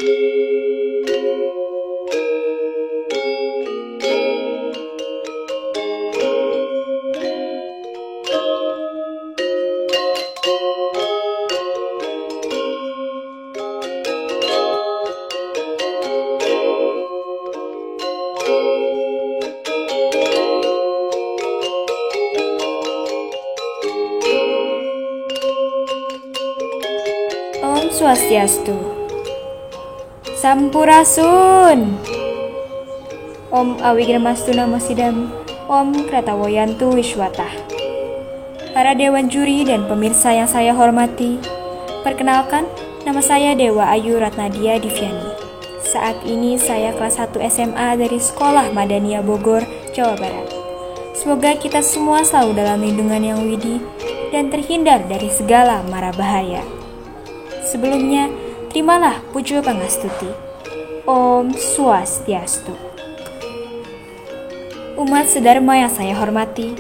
Om Swastiastu. Sampurasun. Om Awigramastu Namasidam. Om Kratawayantu Wiswatah. Para dewan juri dan pemirsa yang saya hormati, perkenalkan, nama saya Dewa Ayu Ratnadia Diviani. Saat ini saya kelas 1 SMA dari Sekolah Madania Bogor, Jawa Barat. Semoga kita semua selalu dalam lindungan Yang Widi dan terhindar dari segala mara bahaya. Sebelumnya, terimalah pujo pangastuti. Om Swastiastu. Umat sedharma yang saya hormati,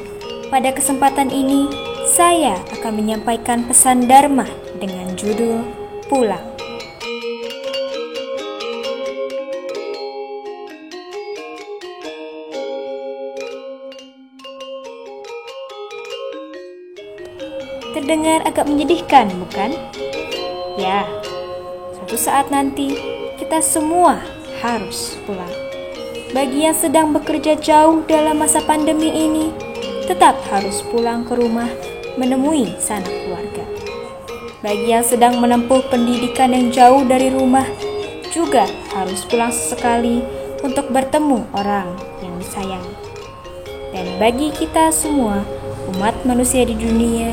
pada kesempatan ini saya akan menyampaikan pesan Dharma dengan judul Pulang. Terdengar agak menyedihkan, bukan? Ya, suatu saat nanti kita semua harus pulang. Bagi yang sedang bekerja jauh dalam masa pandemi ini, tetap harus pulang ke rumah menemui sanak keluarga. Bagi yang sedang menempuh pendidikan yang jauh dari rumah, juga harus pulang sesekali untuk bertemu orang yang disayangi. Dan bagi kita semua, umat manusia di dunia,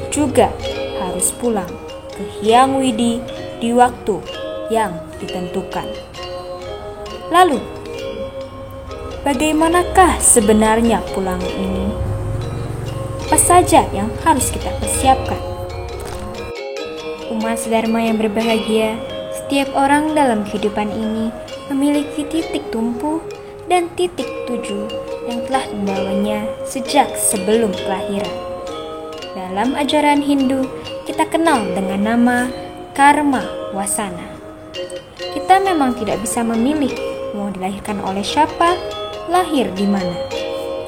juga harus pulang ke Hyang Widi di waktu yang ditentukan. Lalu, bagaimanakah sebenarnya pulang ini? Apa saja yang harus kita persiapkan? Umat sedharma yang berbahagia, setiap orang dalam kehidupan ini memiliki titik tumpu dan titik tuju yang telah dibawanya sejak sebelum kelahiran. Dalam ajaran Hindu, kita kenal dengan nama karma wasana. Kita memang tidak bisa memilih mau dilahirkan oleh siapa, lahir di mana.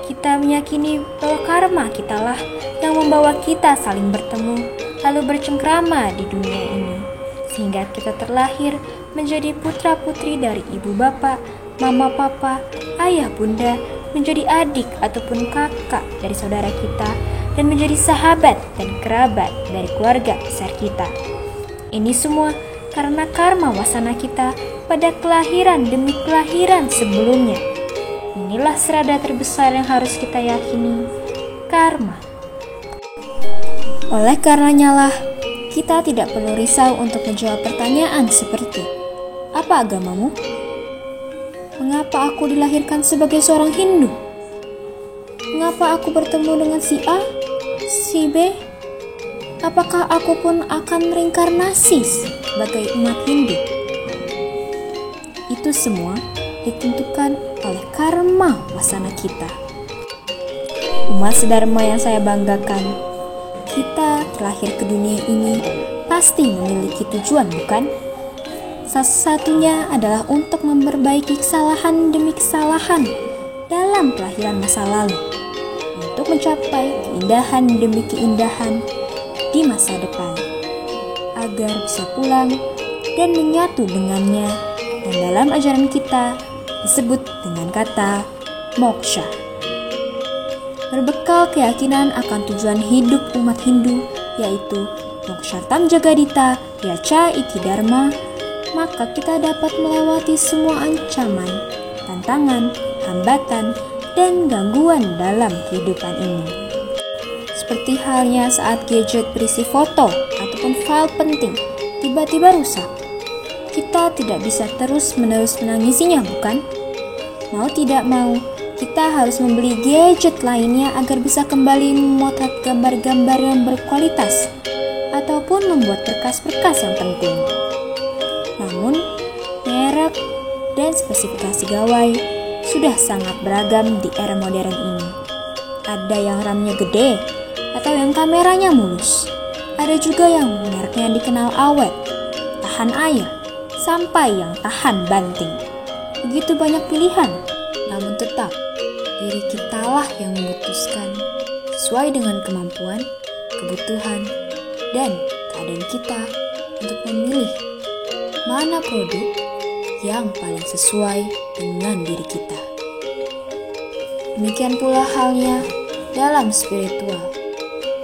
Kita meyakini bahwa karma kitalah yang membawa kita saling bertemu lalu bercengkrama di dunia ini, sehingga kita terlahir menjadi putra-putri dari ibu bapak, mama papa, ayah bunda, menjadi adik ataupun kakak dari saudara kita, dan menjadi sahabat dan kerabat dari keluarga besar kita. Ini semua karena karma wasana kita pada kelahiran demi kelahiran sebelumnya. Inilah serada terbesar yang harus kita yakini, karma. Oleh karenanya lah, kita tidak perlu risau untuk menjawab pertanyaan seperti, apa agamamu? Mengapa aku dilahirkan sebagai seorang Hindu? Mengapa aku bertemu dengan si A, si B? Apakah aku pun akan reinkarnasi sebagai umat Hindu? Itu semua ditentukan oleh karma wasana kita. Umat sedharma yang saya banggakan, kita terlahir ke dunia ini pasti memiliki tujuan, bukan? Salah satunya adalah untuk memperbaiki kesalahan demi kesalahan dalam kelahiran masa lalu, untuk mencapai keindahan demi keindahan di masa depan, agar bisa pulang dan menyatu dengannya yang dalam ajaran kita disebut dengan kata moksha. Berbekal keyakinan akan tujuan hidup umat Hindu, yaitu Mokshartam Jagadita Yacha Iki Dharma, maka kita dapat melewati semua ancaman, tantangan, hambatan, dan gangguan dalam kehidupan ini. Seperti halnya saat gadget berisi foto ataupun file penting tiba-tiba rusak, kita tidak bisa terus-menerus menangisinya, bukan? Mau tidak mau, kita harus membeli gadget lainnya agar bisa kembali memotret gambar-gambar yang berkualitas ataupun membuat berkas-berkas yang penting. Namun, merek dan spesifikasi gawai sudah sangat beragam di era modern ini. Ada yang RAM-nya gede atau yang kameranya mulus. Ada juga yang mereknya dikenal awet, tahan air, sampai yang tahan banting. Begitu banyak pilihan, namun tetap diri kitalah yang memutuskan sesuai dengan kemampuan, kebutuhan, dan keadaan kita untuk memilih mana produk yang paling sesuai dengan diri kita. Demikian pula halnya dalam spiritual.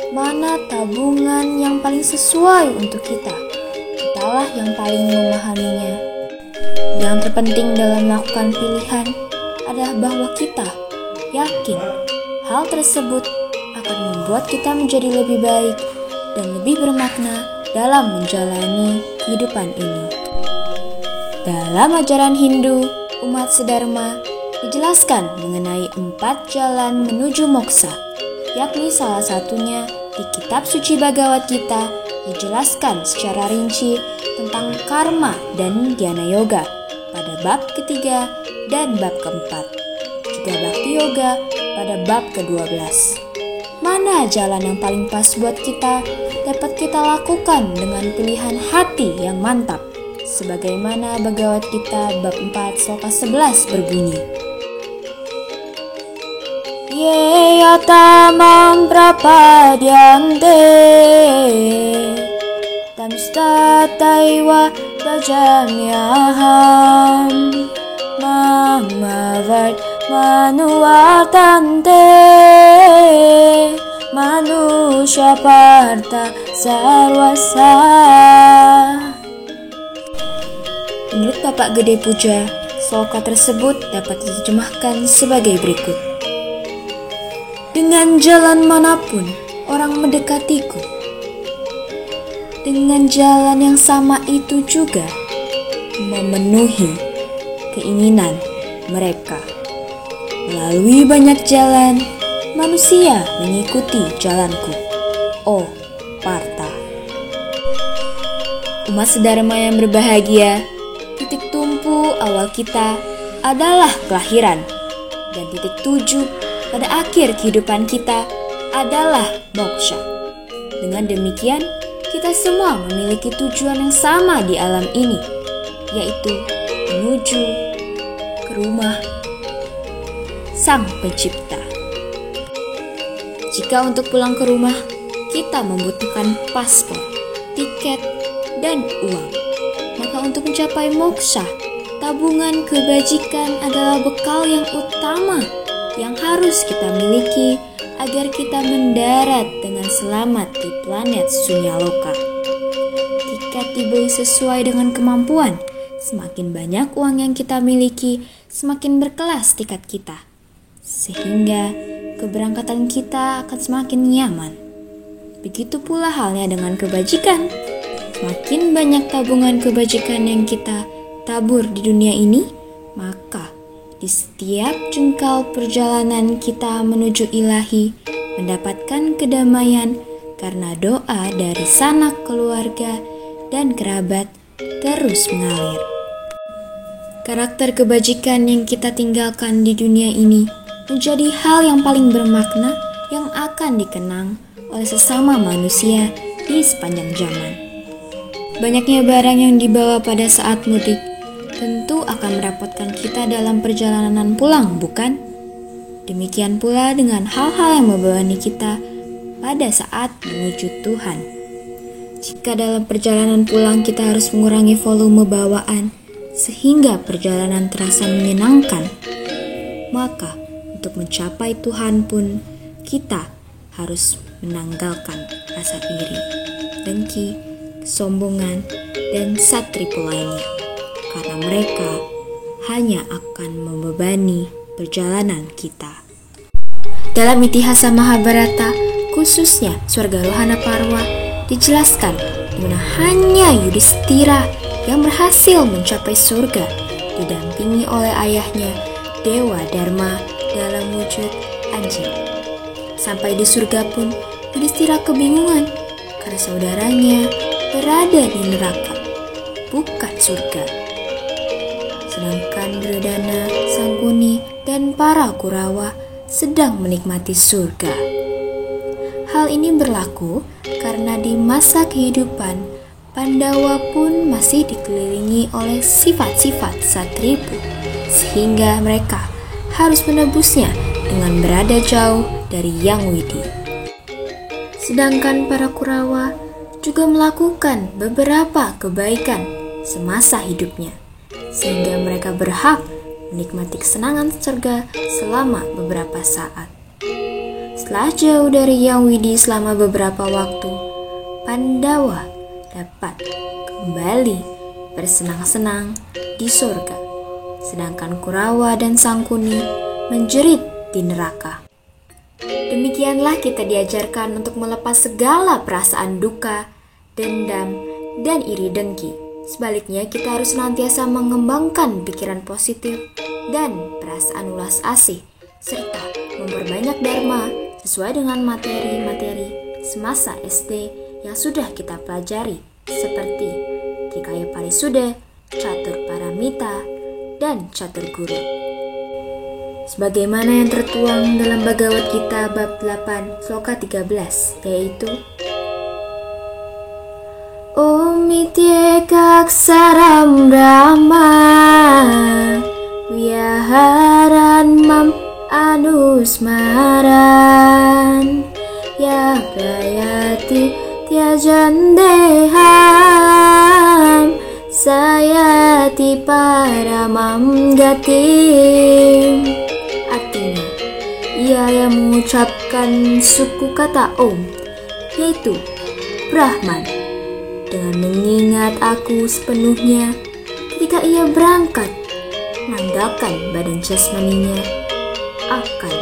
Mana tabungan yang paling sesuai untuk kita? Kitalah yang paling memahaminya. Yang terpenting dalam melakukan pilihan adalah bahwa kita yakin hal tersebut akan membuat kita menjadi lebih baik dan lebih bermakna dalam menjalani kehidupan ini. Dalam ajaran Hindu, umat sedharma dijelaskan mengenai 4 jalan menuju moksa, yakni salah satunya di kitab suci Bhagavad Gita dijelaskan secara rinci tentang karma dan dhyana yoga pada bab ketiga dan bab keempat, juga bhakti yoga pada bab ke-12. Mana jalan yang paling pas buat kita dapat kita lakukan dengan pilihan hati yang mantap, sebagaimana Bhagavad Gita bab 4 sloka 11 berbunyi, Ye yatamam prapadyante tamstataiva bhajamyaham mamavat manuvartante manusya partha sarvasa. Menurut Bapak Gede Puja, sloka tersebut dapat diterjemahkan sebagai berikut. Dengan jalan manapun orang mendekatiku, dengan jalan yang sama itu juga memenuhi keinginan mereka. Melalui banyak jalan, manusia mengikuti jalanku. Oh, Partha. Umat sedharma yang berbahagia, titik tumpu awal kita adalah kelahiran, dan titik tuju pada akhir kehidupan kita adalah moksha. Dengan demikian, kita semua memiliki tujuan yang sama di alam ini, yaitu menuju ke rumah Sang Pencipta. Jika untuk pulang ke rumah, kita membutuhkan paspor, tiket, dan uang, maka untuk mencapai moksha, tabungan kebajikan adalah bekal yang utama yang harus kita miliki agar kita mendarat dengan selamat di planet Sunyaloka. Tiket dibeli sesuai dengan kemampuan. Semakin banyak uang yang kita miliki, semakin berkelas tiket kita, sehingga keberangkatan kita akan semakin nyaman. Begitu pula halnya dengan kebajikan. Semakin banyak tabungan kebajikan yang kita tabur di dunia ini, maka di setiap jengkal perjalanan kita menuju ilahi mendapatkan kedamaian karena doa dari sanak keluarga dan kerabat terus mengalir. Karakter kebajikan yang kita tinggalkan di dunia ini menjadi hal yang paling bermakna yang akan dikenang oleh sesama manusia di sepanjang zaman. Banyaknya barang yang dibawa pada saat mudik tentu akan merepotkan kita dalam perjalanan pulang, bukan? Demikian pula dengan hal-hal yang membebani kita pada saat menuju Tuhan. Jika dalam perjalanan pulang kita harus mengurangi volume bawaan sehingga perjalanan terasa menyenangkan, maka untuk mencapai Tuhan pun kita harus menanggalkan rasa iri, dengki, kesombongan, dan satripu lainnya, karena mereka hanya akan membebani perjalanan kita. Dalam Itihasa Mahabharata, khususnya Surga Rohana Parwa, dijelaskan di mana hanya Yudhistira yang berhasil mencapai surga didampingi oleh ayahnya Dewa Dharma dalam wujud anjing. Sampai di surga pun Yudhistira kebingungan karena saudaranya berada di neraka, bukan surga. Sedangkan Duryodhana, Sangkuni, dan para Kurawa sedang menikmati surga. Hal ini berlaku karena di masa kehidupan Pandawa pun masih dikelilingi oleh sifat-sifat satripu, sehingga mereka harus menebusnya dengan berada jauh dari Yang Widi. Sedangkan para Kurawa juga melakukan beberapa kebaikan semasa hidupnya, sehingga mereka berhak menikmati kesenangan surga selama beberapa saat. Setelah jauh dari Yang Widi selama beberapa waktu, Pandawa dapat kembali bersenang-senang di surga, sedangkan Kurawa dan Sangkuni menjerit di neraka. Demikianlah kita diajarkan untuk melepas segala perasaan duka, dendam, dan iri dengki. Sebaliknya, kita harus senantiasa mengembangkan pikiran positif dan perasaan ulas asih, serta memperbanyak dharma sesuai dengan materi-materi semasa SD yang sudah kita pelajari, seperti Trikaya Parisude, Catur Paramita, dan Catur Guru. Sebagaimana yang tertuang dalam Bhagavad Gita bab 8 sloka 13, yaitu Om Ityekaksaram Brahma Vyaharan Mam Anusmaran Ya Prayati Tyajandeham Sayati Paramam Gatim. Artinya, ia yang mengucapkan suku kata Om, yaitu Brahman, dengan mengingat aku sepenuhnya ketika ia berangkat menanggalkan badan jasmaninya, akan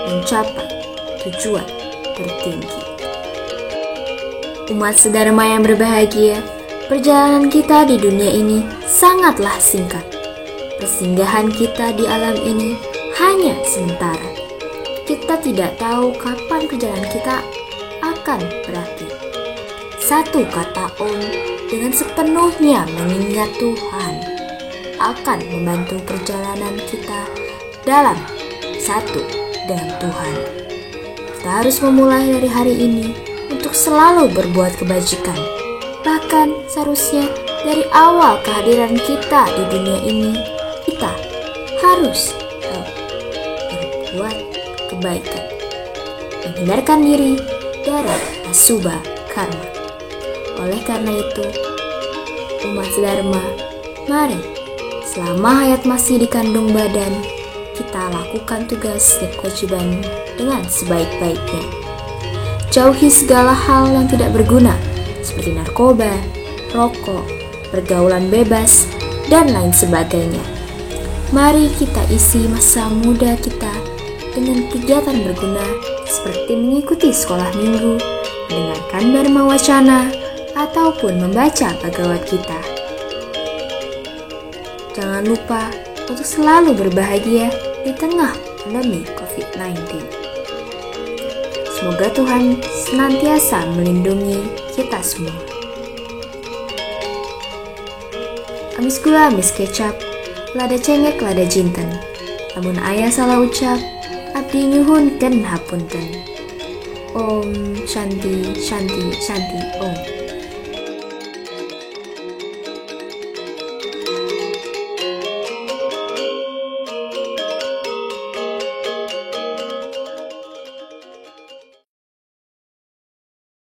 mencapai tujuan tertinggi. Umat sedharma yang berbahagia, perjalanan kita di dunia ini sangatlah singkat. Persinggahan kita di alam ini hanya sementara. Kita tidak tahu kapan perjalanan kita akan berakhir. Satu kata Om dengan sepenuhnya mengingat Tuhan akan membantu perjalanan kita dalam satu dengan Tuhan. Kita harus memulai dari hari ini untuk selalu berbuat kebajikan. Bahkan seharusnya dari awal kehadiran kita di dunia ini, kita harus berbuat kebaikan, menghindarkan diri dari asubha karma. Oleh karena itu, umat sedharma, mari selama hayat masih dikandung badan, kita lakukan tugas dan kewajiban dengan sebaik-baiknya. Jauhi segala hal yang tidak berguna, seperti narkoba, rokok, pergaulan bebas, dan lain sebagainya. Mari kita isi masa muda kita dengan kegiatan berguna seperti mengikuti sekolah minggu, mendengarkan Dharma Wacana, ataupun membaca Bhagavad Gita. Jangan lupa untuk selalu berbahagia di tengah pandemi COVID-19. Semoga Tuhan senantiasa melindungi kita semua. Amis gula, amis kecap, lada cengek, lada jinten. Lamun ayah salah ucap, abdi nyuhun ken hapunten. Om Shanti Shanti Shanti Om.